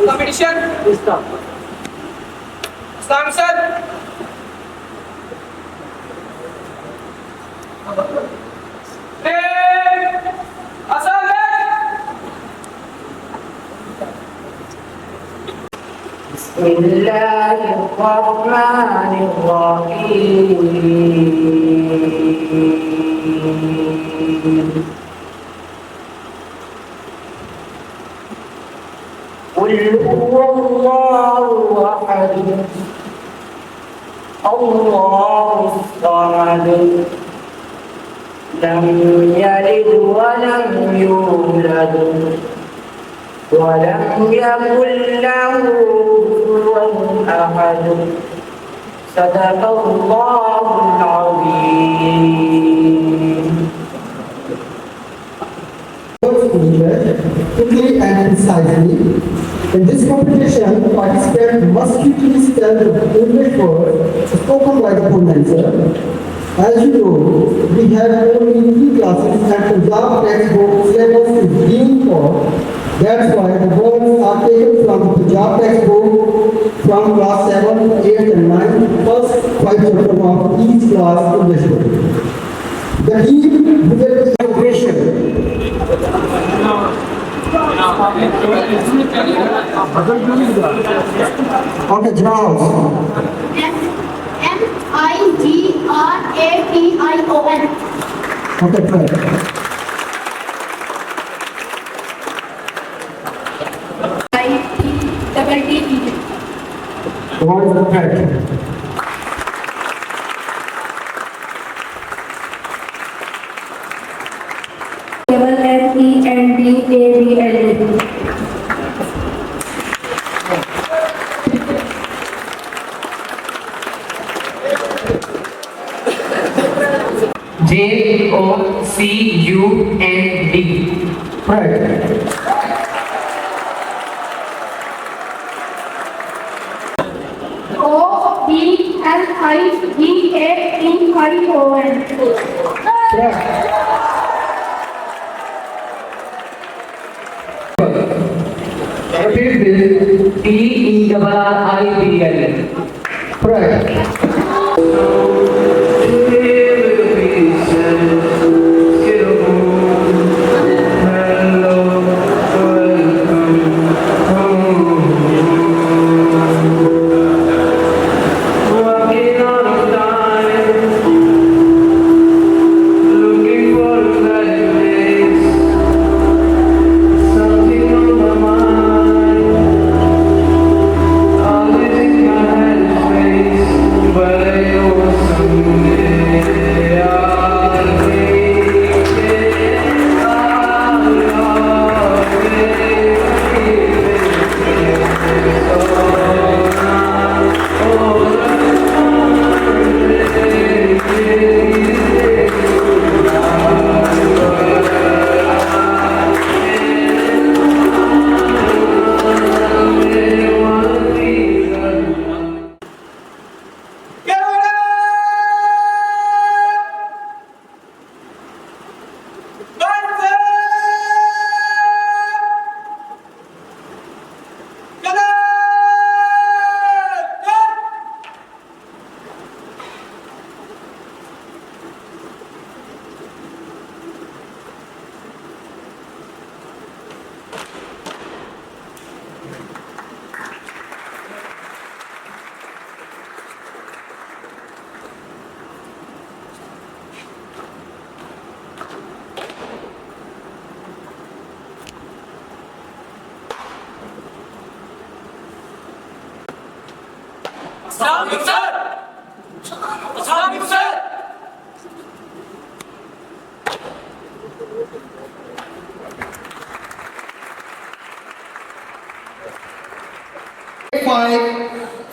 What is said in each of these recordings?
Competition. Start, sir. بسم الله الرحمن الرحيم قل هو الله أحد الله الصمد لم يلد ولم يولد ولم يكن له كفوا أحد صدق الله العظيم. Quickly and precisely. In this competition, participants must quickly spell the English word spoken by the pronouncer. As you know, we have only 3 classes and Punjab textbook syllabus is being taught. That's why the words are taken from the Punjab textbook from class 7, 8 and 9, first 5 chapters of each class English book. The team who will be operation. Okay, Jinnah. M-I-G-R-A-T-I-O-N. Okay, correct. I-T-T-T. What is the correct? S-E-N-D-A-B-L-A. J-O-C-U-N-D. Correct. O-B-L-I-G-A-T-I-O-N. Correct. Repeat this. T-E-R-R-I-B-L. Correct.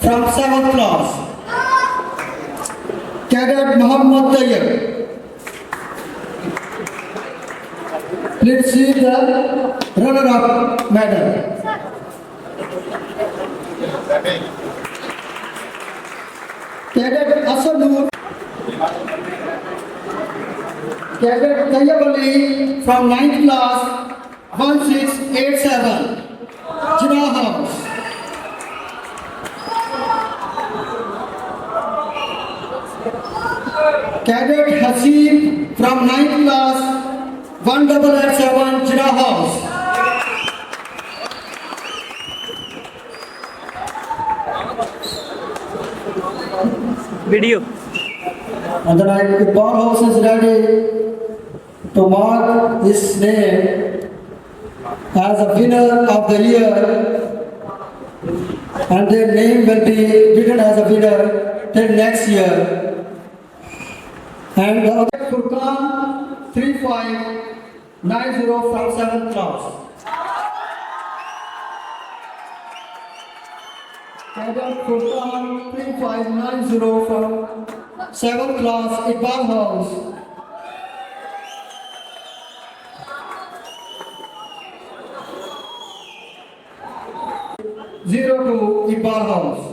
From 7th class, Cadet Muhammad Tayyib. Let's see the runner-up medal. Cadet Asanur, Cadet Tayyib Ali from 9th class, 1687. Jinnah House. Cadet Hasib from 9th class, 1887, Jinnah House. Video. And then Iqbal House is ready to mark his name as a winner of the year, and their name will be written as a winner till next year. And the other Furqan 3590 from 7th class. Cadet Furqan 3590 from 7th class, Iqbal House. Zero to Iqbal House.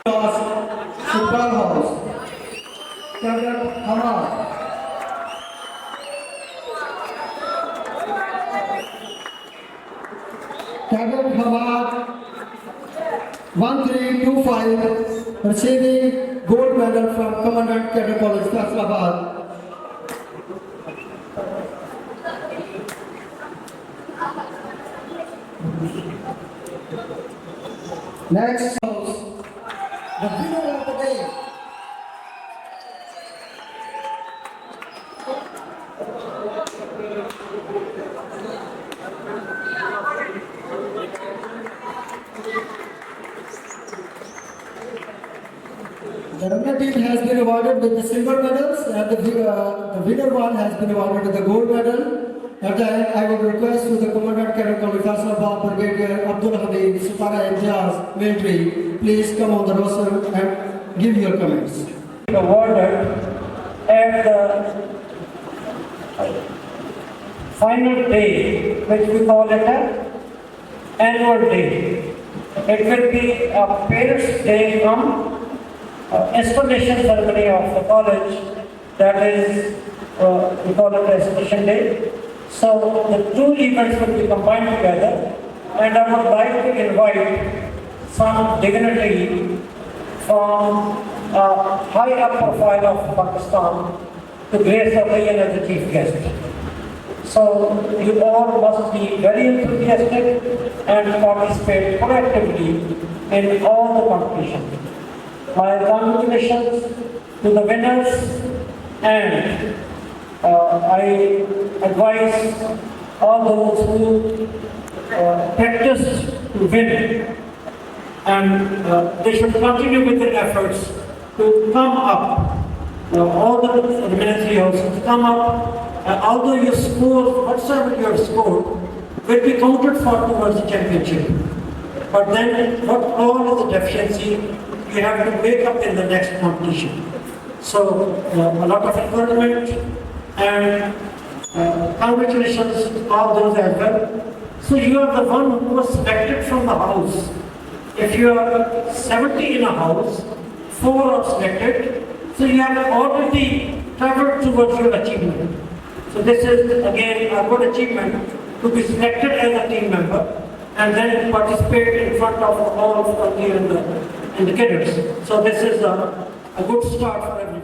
Class, Iqbal House. Cadet Hamad. Cadet Hamad 1325 receiving gold medal from Commandant Cadet College, Faisalabad. Next house, the winner of the day. The runner team has been awarded with the silver medals, and the winner one has been awarded with the gold medal. At the end, I would request to the Commandant Cadet College, Faisalabad, Brigadier Abdul Hamid, Sutara Imtiaz, military, please come on the roster and give your comments. Awarded at the final day, which we call it an annual day. It will be a parents' day from installation ceremony of the college, that is, we call it the installation day. So the two events will be combined together, and I would like to invite some dignitary from high up profile of Pakistan to grace the occasion as the chief guest. So you all must be very enthusiastic and participate proactively in all the competitions. My congratulations to the winners, and I advise all those who practiced to win, and they should continue with their efforts to come up. All the military houses come up. Although your score, whatsoever your score, will be counted for towards the championship. But then, what all is the deficiency, you have to make up in the next competition. So, a lot of encouragement and congratulations to all those as well. So, you are the one who was selected from the house. If you are 70 in a house, 4 are selected, so you have already traveled towards your achievement. So this is again a good achievement to be selected as a team member and then participate in front of all of the and the cadets. So this is a good start for everyone.